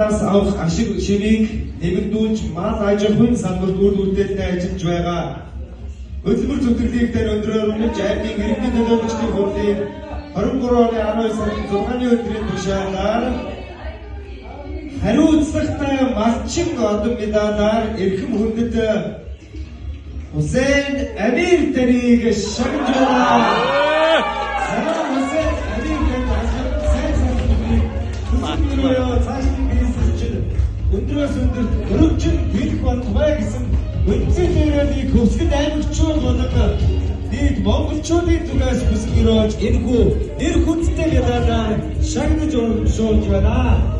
Авах ашиг ширийг нэмэгдүүлж мал аж ахуйн салбарт үр дүндээ ажиллаж байгаа. Хөдөлмөр зүтгэлийг дээр өндрөөр өмнөж аймгийн иргэдийн төлөөлөгчдийн хурлын 23 оны 12 сарын 6-ны өдрийн тушаалаар хариуцлагатай малчин одон медалаар эрхэм хүндэт Хусейн Амир Тарийг шагнаж байна. Санаа Хусейн Амир Тарийг сайн өндрөөс өндөр өрөвчин хэлэх болтугай гэсэн үндсэн төрөлийг хөсгөд аймагчууд болоод нийт монголчуудын зүгээс хүсэл өрөөж энэхүү нэр хүндтэй медалаар шагнаж урамшуулж байна.